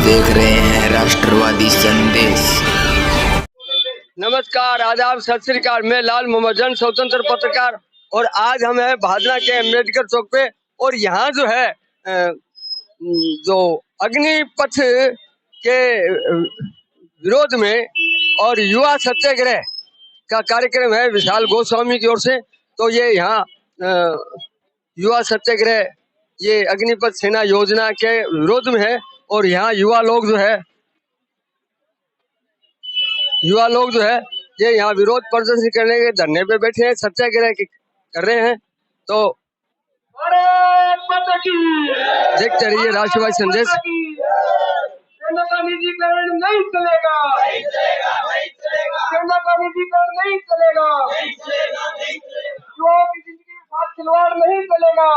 देख रहे हैं राष्ट्रवादी संदेश। नमस्कार, आदाब, सत श्री अकाल। मैं लाल मोहम्मद जन, स्वतंत्र पत्रकार। और आज हम हैं भादरा के अम्बेडकर चौक पे। और यहाँ जो है जो अग्निपथ के विरोध में और युवा सत्याग्रह का कार्यक्रम है विशाल गोस्वामी की ओर से। तो ये यहाँ युवा सत्याग्रह ये अग्निपथ सेना योजना के विरोध में है। और यहाँ युवा लोग जो है ये यहाँ विरोध प्रदर्शन करने के धरने पे बैठे हैं, सत्याग्रह कर रहे हैं। तो देखते रहिए राष्ट्रवादी संदेश। सेना का निजीकरण नहीं चलेगा, सेना का निजीकरण नहीं चलेगा, युवाओं की जिंदगी के साथ खिलवाड़ नहीं चलेगा।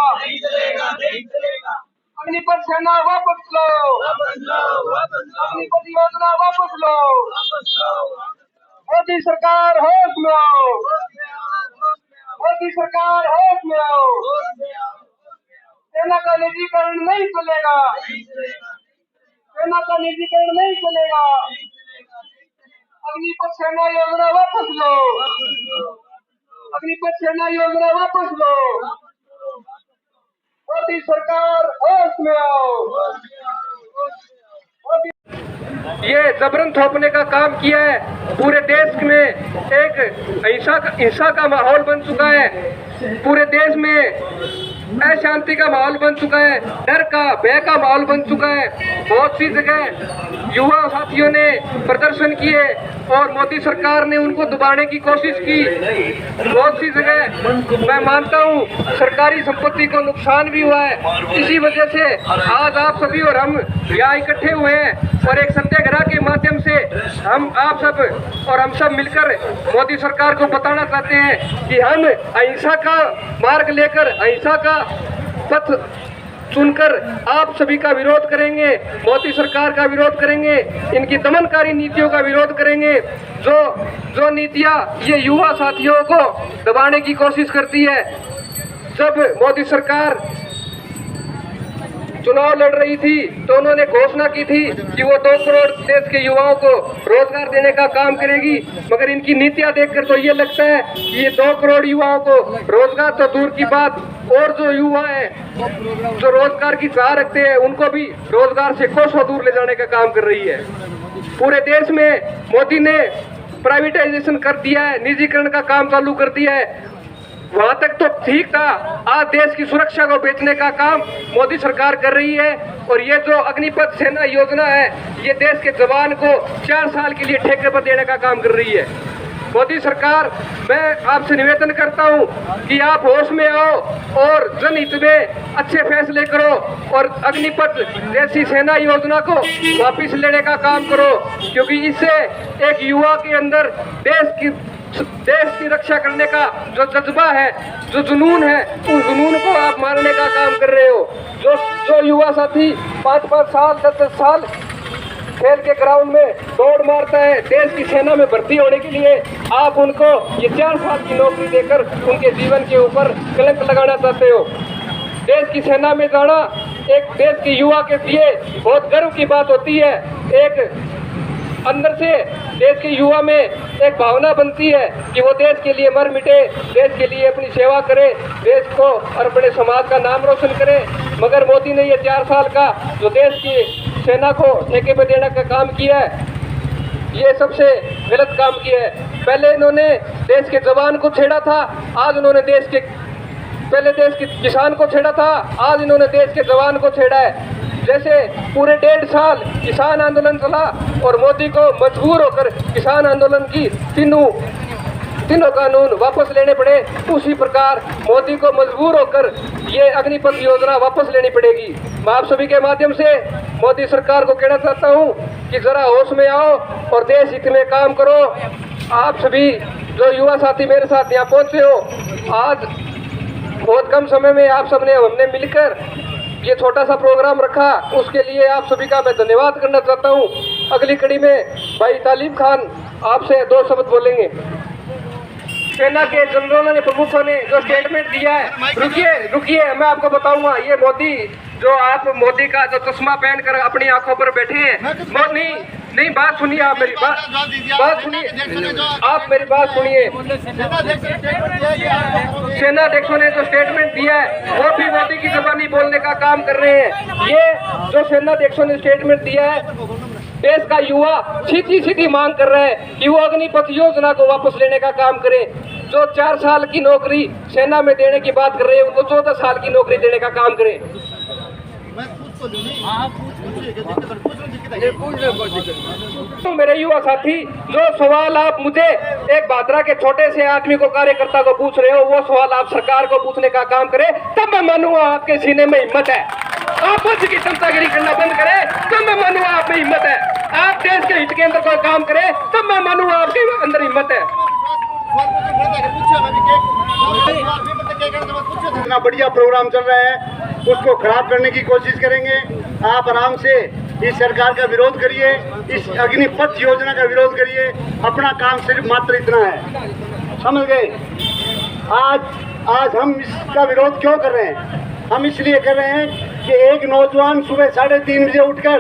अग्निपथ सेना वापस लो, अग्निपथ योजना वापस लो। मोदी सरकार होश में आओ, मोदी सरकार होश में आओ। सेना का निजीकरण नहीं चलेगा, सेना का निजीकरण नहीं चलेगा। अग्निपथ सेना योजना वापस लो, अग्निपथ सेना योजना वापस लो। मोदी सरकार होश में आओ। ये जबरन थोपने का काम किया है। पूरे देश में एक हिंसा का माहौल बन चुका है। पूरे देश में अशांति का माहौल बन चुका है, डर का भय का माहौल बन चुका है। बहुत सी जगह युवा साथियों ने प्रदर्शन किए और मोदी सरकार ने उनको दबाने की कोशिश की। बहुत सी जगह मैं मानता हूँ सरकारी संपत्ति को नुकसान भी हुआ है। इसी वजह से आज आप सभी और हम यहाँ इकट्ठे हुए हैं और एक सत्याग्रह के माध्यम से हम आप सब मिलकर मोदी सरकार को बताना चाहते हैं कि हम अहिंसा का मार्ग लेकर, अहिंसा का पथ चुनकर आप सभी का विरोध करेंगे, मोदी सरकार का विरोध करेंगे, इनकी दमनकारी नीतियों का विरोध करेंगे। जो नीतियां ये युवा साथियों को दबाने की कोशिश करती है। जब मोदी सरकार चुनाव लड़ रही थी तो उन्होंने घोषणा की थी कि वो 2 करोड़ देश के युवाओं को रोजगार देने का काम करेगी, मगर इनकी नीतियां देखकर तो ये लगता है कि ये 2 करोड़ युवाओं को रोजगार तो दूर की बात, और जो युवा है जो रोजगार की चाह रखते हैं उनको भी रोजगार से कोसों दूर ले जाने का काम कर रही है। पूरे देश में मोदी ने प्राइवेटाइजेशन कर दिया है, निजीकरण का काम चालू कर दिया है। वहां तक तो ठीक था, आज देश की सुरक्षा को बेचने का काम मोदी सरकार कर रही है। और ये जो अग्निपथ सेना योजना है ये देश के जवान को 4 साल के लिए ठेके पर देने का काम कर रही है। मोदी सरकार, मैं आपसे निवेदन करता हूं कि आप होश में आओ और जनहित में अच्छे फैसले करो और अग्निपथ जैसी सेना योजना को वापस लेने का काम करो, क्योंकि इससे एक युवा के अंदर देश की रक्षा करने का जो जज्बा है, जो जुनून है, उस जुनून को आप मारने का काम कर रहे हो। जो युवा साथी 5-5 साल 10-10 साल खेल के ग्राउंड में दौड़ मारता है देश की सेना में भर्ती होने के लिए, आप उनको ये 4 साल की नौकरी देकर उनके जीवन के ऊपर कलंक लगाना चाहते हो। देश की सेना में जाना एक देश के युवा के लिए बहुत गर्व की बात होती है। एक अंदर से देश के युवा में एक भावना बनती है कि वो देश के लिए मर मिटे, देश के लिए अपनी सेवा करे, देश को और अपने समाज का नाम रोशन करे। मगर मोदी ने ये 4 साल का जो देश की सेना को ठेके पे देने का काम किया है, ये सबसे गलत काम किया है। पहले इन्होंने देश के जवान को छेड़ा था, आज उन्होंने देश के किसान को छेड़ा था, आज इन्होंने देश के जवान को छेड़ा है। जैसे पूरे 1.5 साल किसान आंदोलन चला और मोदी को मजबूर होकर किसान आंदोलन की तीनों कानून वापस लेने पड़े, उसी प्रकार मोदी को मजबूर होकर ये अग्निपथ योजना वापस लेनी पड़ेगी। मैं आप सभी के माध्यम से मोदी सरकार को कहना चाहता हूँ कि जरा होश में आओ और देश हित में काम करो। आप सभी जो युवा साथी मेरे साथ यहाँ पहुँचे हो, आज बहुत कम समय में आप सबने हमने मिलकर ये छोटा सा प्रोग्राम रखा, उसके लिए आप सभी का मैं धन्यवाद करना चाहता हूँ। अगली कड़ी में भाई तालिब खान आपसे 2 शब्द बोलेंगे। सेना के जनरलों ने, प्रमुखों ने जो स्टेटमेंट दिया है, रुकिए मैं आपको बताऊंगा। ये मोदी जो आप मोदी का जो चश्मा पहनकर अपनी आंखों पर बैठे हैं, नहीं बात सुनिए, आप मेरी बात सुनिए, आप मेरी बात सुनिए। सेना अध्यक्षों ने जो स्टेटमेंट दिया है वो भी मोदी की जुबानी बोलने का काम कर रहे हैं। ये जो सेना अध्यक्षों ने स्टेटमेंट दिया है, देश का युवा सीधी मांग कर रहा है कि वो अग्निपथ योजना को वापस लेने का काम करे। जो 4 साल की नौकरी सेना में देने की बात कर रहे हैं, उनको 14 साल की नौकरी देने का काम करें। तो मेरे युवा साथी, जो सवाल आप मुझे एक भादरा के छोटे से आदमी को, कार्यकर्ता को पूछ रहे हो, वो सवाल आप सरकार को पूछने का काम करें, तब मैं मानूंगा आपके सीने में हिम्मत है। आप पक्ष की चमचागिरी करना बंद करें, तब मैं मानूंगा आप में हिम्मत है। आप देश के हित के अंदर कोई काम करें, तब मैं मानूंगा आपके अंदर हिम्मत है। इतना बढ़िया प्रोग्राम चल रहा है, उसको खराब करने की कोशिश करेंगे। आप आराम से इस सरकार का विरोध करिए, इस अग्निपथ योजना का विरोध करिए। अपना काम सिर्फ मात्र इतना है, समझ गए। आज हम इसका विरोध क्यों कर रहे हैं? हम इसलिए कर रहे हैं कि एक नौजवान सुबह 3:30 बजे उठकर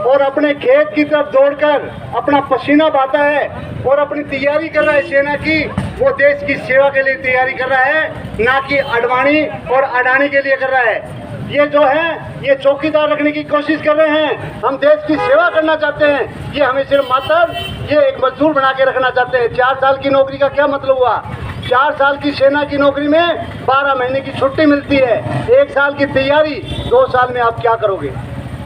और अपने खेत की तरफ दौड़कर अपना पसीना बहाता है और अपनी तैयारी कर रहा है सेना की। वो देश की सेवा के लिए तैयारी कर रहा है, ना कि अडवाणी और अडानी के लिए कर रहा है। ये जो है, ये चौकीदार रखने की कोशिश कर रहे हैं। हम देश की सेवा करना चाहते हैं। ये हमें सिर्फ मात्र ये एक मजदूर बना के रखना चाहते हैं। 4 साल की नौकरी का क्या मतलब हुआ? 4 साल की सेना की नौकरी में 12 महीने की छुट्टी मिलती है। 1 साल की तैयारी, 2 साल में आप क्या करोगे?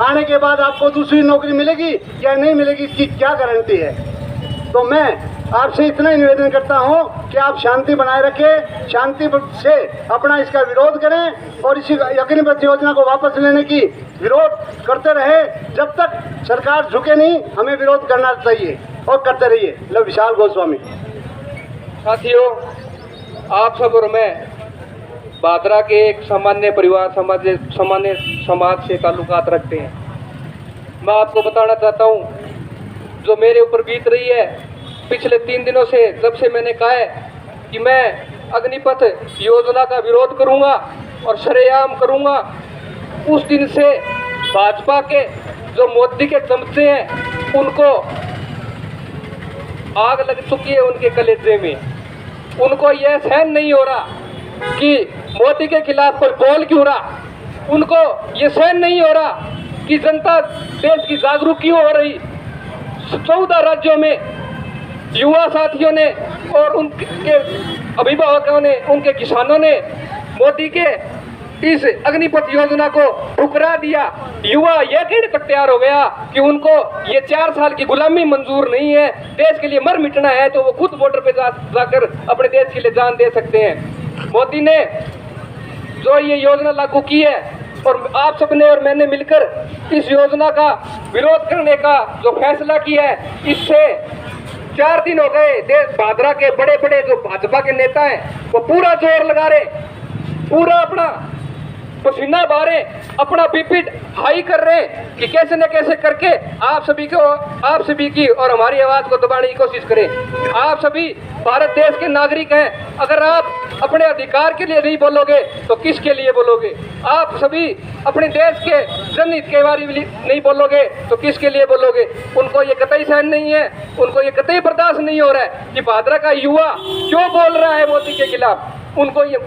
आने के बाद आपको दूसरी नौकरी मिलेगी या नहीं मिलेगी, इसकी क्या गारंटी है? तो मैं आपसे इतना ही निवेदन करता हूं कि आप शांति बनाए रखें, शांति से अपना इसका विरोध करें और इसी अग्निपथ योजना को वापस लेने की विरोध करते रहे। जब तक सरकार झुके नहीं, हमें विरोध करना चाहिए और करते रहिए। विशाल गोस्वामी। साथियों, आप सब और मैं भादरा के एक सामान्य परिवार, सामान्य समाज से ताल्लुकात रखते हैं। मैं आपको बताना चाहता हूं, जो मेरे ऊपर बीत रही है पिछले 3 दिनों से, जब से मैंने कहा है कि मैं अग्निपथ योजना का विरोध करूंगा और शरेआम करूंगा, उस दिन से भाजपा के जो मोदी के चमचे हैं उनको आग लग चुकी है उनके कलेजे में। उनको यह सहन नहीं हो रहा कि मोदी के खिलाफ कोई बोल क्यों रहा। उनको ये सहन नहीं हो रहा कि जनता देश की जागरूक क्यों हो रही। 14 राज्यों में युवा साथियों ने और उनके अभिभावकों ने, उनके किसानों ने मोदी के इस अग्निपथ योजना को ठुकरा दिया। युवा यह कहने तक तैयार हो गया कि उनको ये 4 साल की गुलामी मंजूर नहीं है। देश के लिए मर मिटना है तो वो खुद बॉर्डर पे जाकर अपने देश के लिए जान दे सकते हैं। मोदी ने जो ये योजना लागू की है और आप सबने और मैंने मिलकर इस योजना का विरोध करने का जो फैसला किया है, इससे 4 दिन हो गए। देश भादरा के बड़े बड़े जो भाजपा के नेता हैं वो पूरा जोर लगा रहे, पूरा अपना पसीना बहा रहे, अपना बीपी हाई कर रहे कि कैसे न कैसे करके आप सभी की और हमारी आवाज को दबाने की कोशिश करें। आप सभी भारत देश के नागरिक हैं। अगर आप अपने अधिकार के लिए नहीं बोलोगे तो किसके लिए बोलोगे? आप सभी अपने देश के जनहित के बारे में नहीं बोलोगे तो किसके लिए बोलोगे? उनको ये कतई सहन नहीं है, उनको ये कतई बर्दाश्त नहीं हो रहा है कि भादरा का युवा क्यों बोल रहा है मोदी के खिलाफ। उनको ये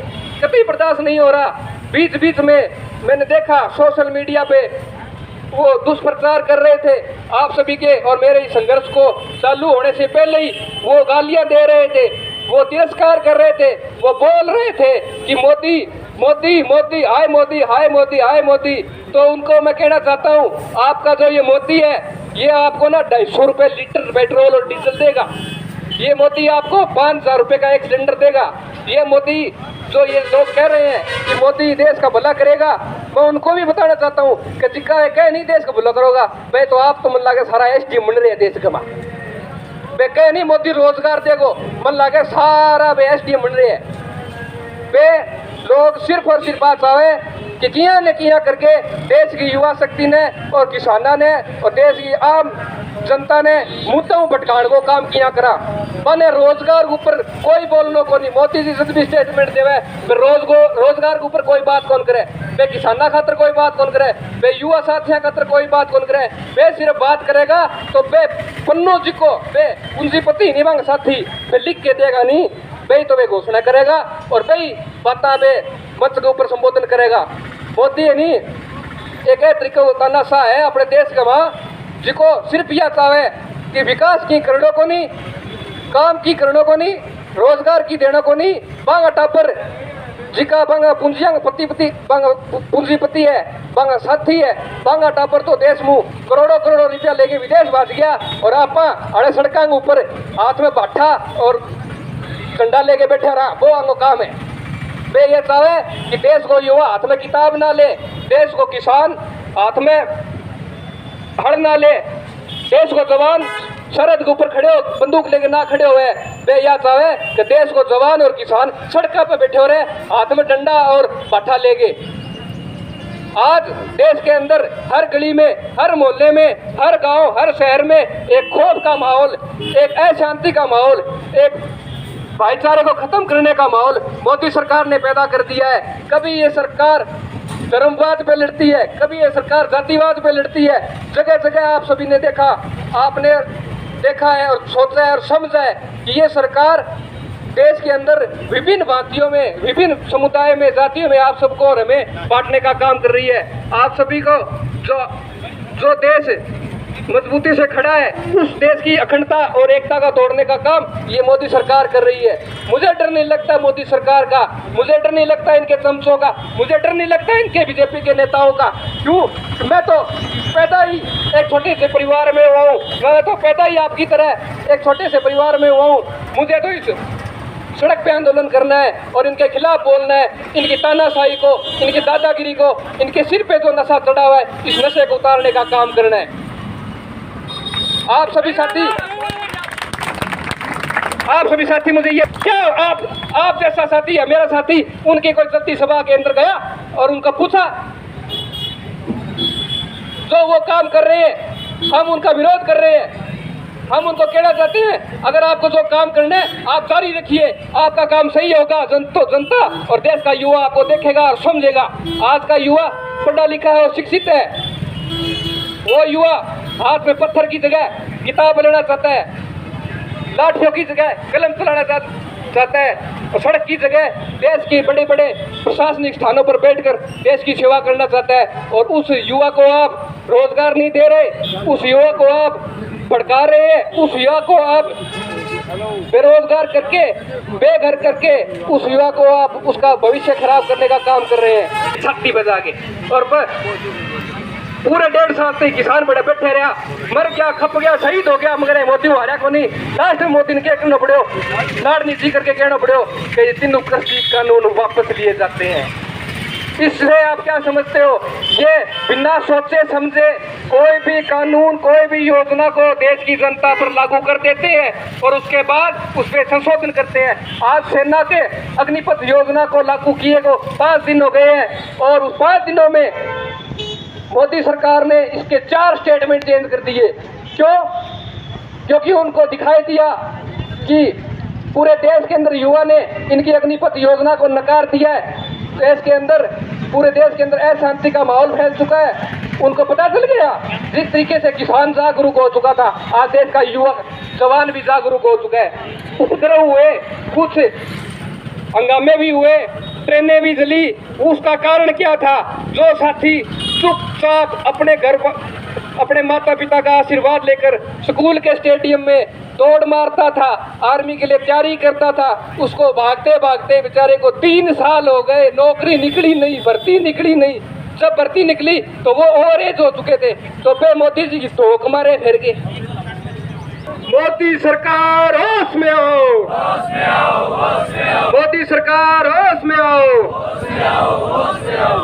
कतई बर्दाश्त नहीं हो रहा। बीच में मैंने देखा सोशल मीडिया पे वो दुष्प्रचार कर रहे थे आप सभी के और मेरे इस संघर्ष को चालू होने से पहले ही वो गालियां दे रहे थे, वो तिरस्कार कर रहे थे, वो बोल रहे थे कि मोदी मोदी मोदी हाय मोदी, हाय मोदी, हाय मोदी। तो उनको मैं कहना चाहता हूँ, आपका जो ये मोदी है ये आपको ना 250 रुपये लीटर पेट्रोल और डीजल देगा। ये मोदी आपको 5000 रुपये का एक सिलेंडर देगा। ये मोदी जो ये लोग कह रहे हैं कि मोदी देश का भला करेगा, मैं उनको भी बताना चाहता हूँ कि जिक्का कह नहीं देश का भला करोगा भाई, तो आप तो मन लागे सारा एसडी मन रहे देश का वे कह नहीं मोदी रोजगार देगो, मन लागे सारा वे एसडी मन रहे है। वे लोग सिर्फ और सिर्फ बात आवे कि किया ने किया करके देश की युवा शक्ति ने और किसाना ने और देश की आम जनता ने मुद्दों भटकाने को काम किया करा। बने रोजगार के ऊपर कोई बोलने को नहीं। मोदी जी जब भी स्टेटमेंट देवे रोजगार के ऊपर कोई बात कौन करे, वे किसाना खातर कोई बात कौन करे, वे युवा साथियों खातर कोई बात कौन करे। वे सिर्फ बात करेगा तो वे पन्नू जी को वे पूंजीपति नहीं मांग साथी वे लिख के देगा नहीं, वे तो वे घोषणा करेगा और वही बातें वे मंच के ऊपर संबोधन करेगा। मोदी है नहीं एक तरीका होता नशा है अपने देश का वहाँ जिको सिर्फ यह चाहे कि विकास की करोड़ों को नहीं, काम की करोड़ों को नहीं, रोजगार की देने को नहीं। बांगा टापर जिका बांगा पूंजीपति है, बांगा साथी है। बांगा टापर तो देश में करोड़ों करोड़ों रुपया लेके विदेश भाग गया और आप अड़े सड़कों के ऊपर हाथ में बाठा और कंडा लेके बैठे रहा, वो आंगो काम है। वे ये चाहे कि देश को युवा हाथ में किताब ना ले, देश को किसान हाथ में हड़ ना ले, देश को जवान सरहद के ऊपर खड़े हो बंदूक लेके ना खड़े हुए। वे यह चाहे कि देश को जवान और किसान सड़कों पे बैठे हो रहे हाथ में डंडा और बाठा लेके। आज देश के अंदर हर गली में, हर मोहल्ले में, हर गांव, हर शहर में एक खौफ का माहौल, एक अशांति का माहौल, एक भाईचारे को खत्म करने का माहौल मोदी सरकार ने पैदा कर दिया है। कभी ये सरकार धर्मवाद पे लड़ती है, कभी ये सरकार जातिवाद पे लड़ती है। जगह जगह आप सभी ने देखा, आपने देखा है और सोचा है और समझा है कि ये सरकार देश के अंदर विभिन्न भांतियों में, विभिन्न समुदाय में, जातियों में आप सबको और हमें बांटने का काम कर रही है। आप सभी को जो देश मजबूती से खड़ा है उस देश की अखंडता और एकता का तोड़ने का काम ये मोदी सरकार कर रही है। मुझे डर नहीं लगता मोदी सरकार का, मुझे डर नहीं लगता इनके चमचों का, मुझे डर नहीं लगता इनके बीजेपी के नेताओं का। क्यों? मैं तो पैदा ही एक छोटे से परिवार में हुआ हूँ, मैं तो पैदा ही आपकी तरह एक छोटे से परिवार में हुआ हूँ। मुझे तो इस सड़क पे आंदोलन करना है और इनके खिलाफ बोलना है, इनकी तानाशाही को, इनकी दादागिरी को, इनके सिर पे जो नशा चढ़ा हुआ है इस नशे को उतारने का काम करना है। आप सभी साथी मुझे ये क्या आप जैसा साथी है मेरा साथी, उनकी कोई चलती सभा के अंदर गया और उनका पूछा जो वो काम कर रहे हैं हम उनका विरोध कर रहे हैं, हम उनको कहना चाहते हैं अगर आपको जो काम करना है आप जारी रखिए, आपका काम सही होगा तो जनता और देश का युवा आपको देखेगा और समझेगा। आज का युवा पढ़ा लिखा है और शिक्षित है, वो युवा हाथ में पत्थर की जगह किताब लेना चाहता है, लाठियों की जगह कलम चलाना चाहता है और सड़क की जगह देश के बड़े बड़े प्रशासनिक स्थानों पर बैठकर देश की सेवा करना चाहता है। और उस युवा को आप रोजगार नहीं दे रहे, उस युवा को आप भड़का रहे हैं, उस युवा को आप बेरोजगार करके बेघर करके उस युवा को आप उसका भविष्य खराब करने का काम कर रहे हैं छाती बजा के। और पूरे 1.5 साल से किसान बड़े बैठे रहा, मर गया, खप गया, शहीद हो गया, मगर मोदी हारा को नहीं। लास्ट में मोदी ने क्या करना पड़े, लाड़ नीति करके कहना पड़े कि ये 3 कृषि कानून वापस लिए जाते हैं। इससे आप क्या समझते हो, ये बिना सोचे समझे कोई भी कानून, कोई भी योजना को देश की जनता पर लागू कर देते हैं और उसके बाद उस पर संशोधन करते हैं। आज सेना के अग्निपथ योजना को लागू किए को 5 दिन हो गए हैं और उस 5 दिनों में मोदी सरकार ने इसके 4 स्टेटमेंट चेंज कर दिए। क्यों? क्योंकि उनको दिखाई दिया कि पूरे देश के अंदर युवा ने इनकी अग्निपथ योजना को नकार दिया है। देश के अंदर, पूरे देश के अंदर अशांति का माहौल फैल चुका है। उनको पता चल गया जिस तरीके से किसान जागरूक हो चुका था, आज देश का युवा जवान भी जागरूक हो चुका है। उपद्रव हुए, कुछ हंगामे भी हुए, ट्रेनें भी जली। उसका कारण क्या था? जो साथी चुपचाप अपने घर, अपने माता पिता का आशीर्वाद लेकर स्कूल के स्टेडियम में दौड़ मारता था, आर्मी के लिए तैयारी करता था, उसको भागते भागते बेचारे को 3 साल हो गए, नौकरी निकली नहीं, भर्ती निकली नहीं। जब भर्ती निकली तो वो ओवर एज हो चुके थे, तो फिर मोदी जी की ठोक मारे फिर के। मोदी सरकार होश में आओ, मोदी सरकार होश में आओ।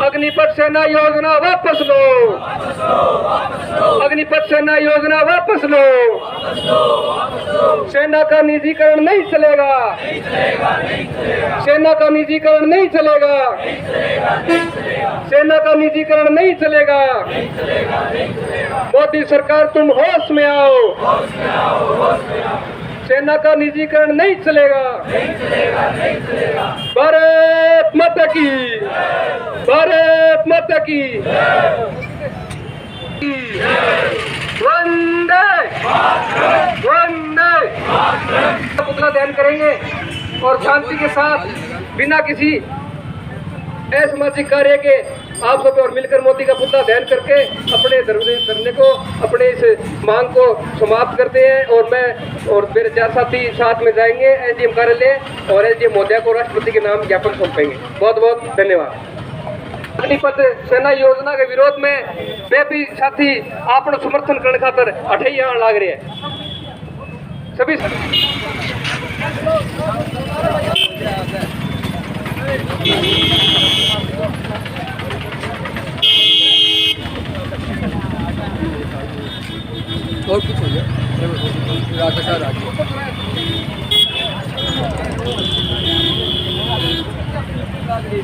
अग्निपथ सेना योजना वापस लो, अग्निपथ सेना योजना वापस लो। सेना का निजीकरण नहीं चलेगा, सेना का निजीकरण नहीं चलेगा, सेना का निजीकरण नहीं चलेगा। मोदी सरकार तुम होश में आओ, सेना का निजीकरण नहीं चलेगा। भारत माता की, भारत माता की वंदे वंदे। पुतला दहन करेंगे और शांति के साथ बिना किसी असामाजिक कार्य के आप सब और मिलकर मोदी का पुतला दहन करके अपने धरने को, अपने इस मांग को समाप्त करते हैं। और मैं और मेरे 4 साथी साथ में जाएंगे एसडीएम कार्यालय और एसडीएम महोदया को राष्ट्रपति के नाम ज्ञापन सौंपेंगे। बहुत बहुत धन्यवाद। अग्निपथ सेना योजना के विरोध में वे भी साथी आपनो समर्थन करने खातर अठई आने लग रहे हैं सभी। और कुछ हो गया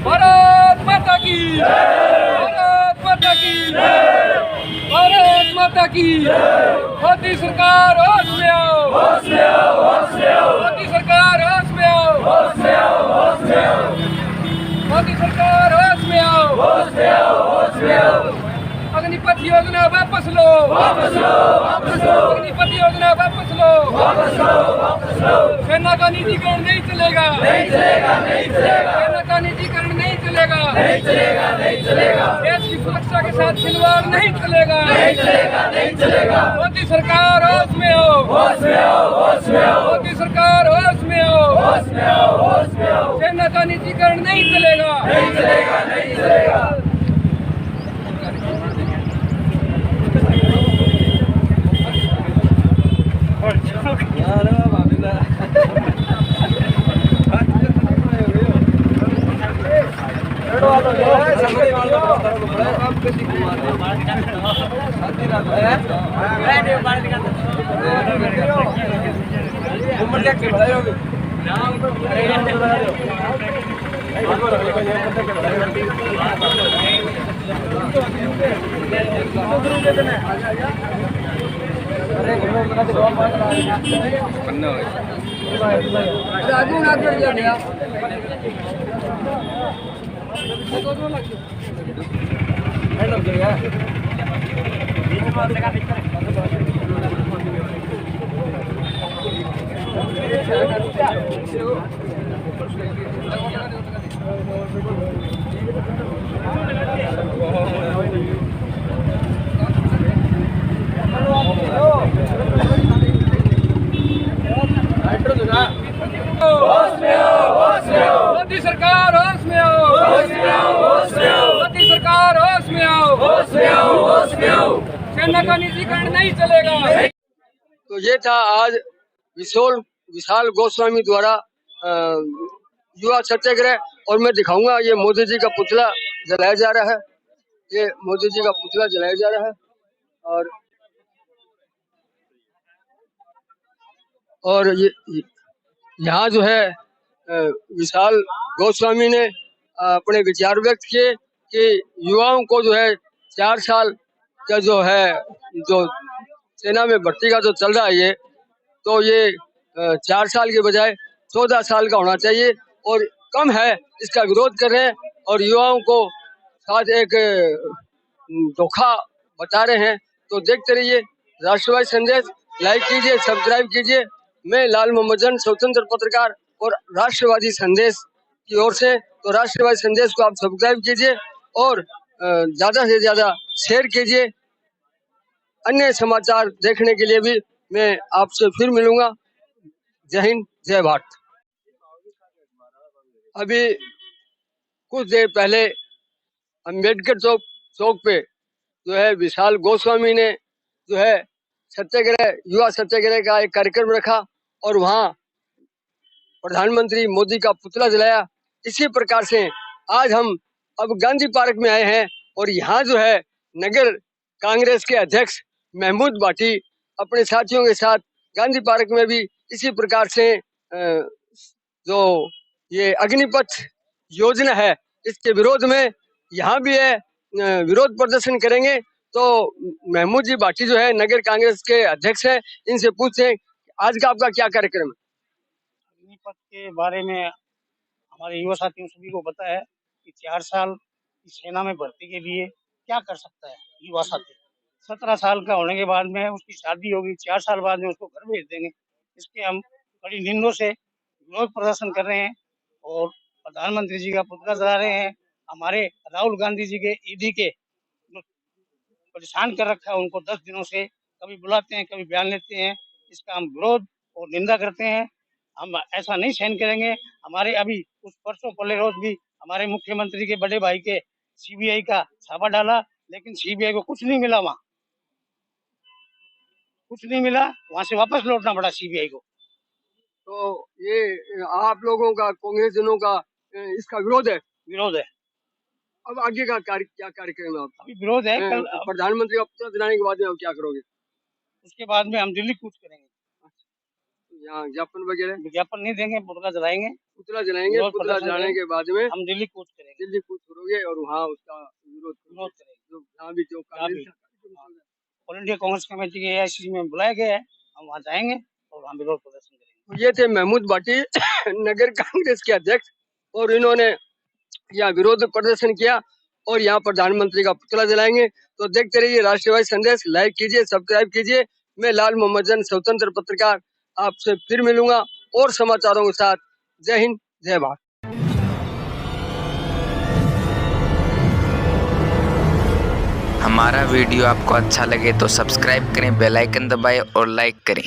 भारत माता की, भारत माता की, भारत माता की। मोदी सरकार होश में आओ, होश में आओ, होश में आओ। मोदी सरकार होश में आओ, होश में आओ, होश में आओ। मोदी सरकार होश में आओ, होश में आओ, होश में आओ। अग्निपथ योजना वापस लो, वापस लो, वापस लो। अग्निपथ योजना वापस लो, वापस लो, वापस लो। सेना का निजीकरण नहीं चलेगा, नहीं चलेगा, नहीं चलेगा। सेना का निजीकरण नहीं चलेगा, नहीं चलेगा, नहीं चलेगा। देश की सुरक्षा के साथ खिलवाड़ नहीं चलेगा, नहीं चलेगा, नहीं चलेगा। मोदी सरकार होश में आओ, होश में आओ, होश में आओ। मोदी सरकार होश में आओ, होश में आओ, होश में आओ। सेना का निजीकरण नहीं चलेगा, नहीं चलेगा, नहीं चलेगा। मोदी सरकार होश में आओ, होश में आओ, होश में आओ। मोदी सरकार होश में आओ, होश में आओ, होश में आओ। सेना का निजीकरण नहीं चलेगा। तो ये था आज विशाल गोस्वामी द्वारा युवा सत्याग्रह। और मैं दिखाऊंगा ये मोदी जी का पुतला जलाया जा रहा है, ये मोदी जी का पुतला जलाया जा रहा है। और ये यहाँ जो है विशाल गोस्वामी ने अपने विचार व्यक्त किए कि युवाओं को जो है 4 साल का जो सेना में भर्ती का जो चल रहा है ये, तो ये 4 साल के बजाय 14 साल का होना चाहिए और कम है, इसका विरोध कर रहे हैं। और युवाओं को साथ एक धोखा बता रहे हैं। तो देखते रहिए राष्ट्रवादी संदेश, लाइक कीजिए, सब्सक्राइब कीजिए। मैं लाल मोहम्मद जन, स्वतंत्र पत्रकार और राष्ट्रवादी संदेश की ओर से, तो राष्ट्रवादी संदेश को आप सब्सक्राइब कीजिए और ज़्यादा से ज़्यादा शेयर कीजिए। अन्य समाचार देखने के लिए भी मैं आपसे फिर मिलूंगा। जय हिंद, जय भारत। अभी कुछ देर पहले अम्बेडकर चौक पे जो है विशाल गोस्वामी ने जो है सत्याग्रह, युवा सत्याग्रह का एक कार्यक्रम रखा और वहाँ प्रधानमंत्री मोदी का पुतला जलाया। इसी प्रकार से आज हम अब गांधी पार्क में आए हैं और यहाँ जो है नगर कांग्रेस के अध्यक्ष महमूद भाटी अपने साथियों के साथ गांधी पार्क में भी इसी प्रकार से जो ये अग्निपथ योजना है इसके विरोध में यहाँ भी है विरोध प्रदर्शन करेंगे। तो महमूद जी भाटी जो है नगर कांग्रेस के अध्यक्ष है, इनसे पूछे आज का आपका क्या कार्यक्रम है। अग्निपथ के बारे में हमारे युवा साथियों सभी को पता है कि 4 साल की सेना में भर्ती के लिए क्या कर सकता है युवा साथी। 17 साल का होने के बाद में उसकी शादी होगी, 4 साल बाद में उसको घर भेज देंगे। इसके हम बड़ी निंदों से विरोध प्रदर्शन कर रहे हैं और प्रधानमंत्री जी का पुतला जला रहे हैं। हमारे राहुल गांधी जी के ईडी के परेशान कर रखा है उनको 10 दिनों से, कभी बुलाते हैं कभी बयान लेते हैं। इसका हम विरोध और निंदा करते हैं। हम ऐसा नहीं सहन करेंगे। हमारे अभी कुछ परसों पहले रोज भी हमारे मुख्यमंत्री के बड़े भाई के सीबीआई का छापा डाला, लेकिन सीबीआई को कुछ नहीं मिला, वहाँ कुछ नहीं मिला, वहाँ से वापस लौटना पड़ा सीबीआई को। तो ये आप लोगों का कांग्रेस जनों का इसका विरोध है। विरोध है। अब आगे का क्या कार्यक्रम है आपका? अभी विरोध है। कल प्रधानमंत्री का पुतला जलाने के बाद में आप क्या करोगे? उसके बाद में हम दिल्ली कूच करेंगे। यहाँ ज्ञापन वगैरह विज्ञापन नहीं देंगे, पुतला जलाएंगे। पुतला जलाने के बाद में हम दिल्ली कूच करेंगे। दिल्ली कूच करोगे और वहाँ उसका विरोध करेंगे। जो जहाँ भी जो ऑल इंडिया कांग्रेस कमेटी के AICC में बुलाया गया है, हम वहाँ जाएंगे और वहाँ विरोध प्रदर्शन करेंगे। ये थे महमूद भाटी नगर कांग्रेस के अध्यक्ष और इन्होंने यहाँ विरोध प्रदर्शन किया और यहाँ प्रधानमंत्री का पुतला जलाएंगे। तो देखते रहिए राष्ट्रवादी संदेश, लाइक कीजिए, सब्सक्राइब कीजिए। मैं लाल मोहम्मद जन स्वतंत्र पत्रकार आपसे फिर मिलूंगा और समाचारों के साथ। जय हिंद, जय भारत। हमारा वीडियो आपको अच्छा लगे तो सब्सक्राइब करें, बेल आइकन दबाएं और लाइक करें।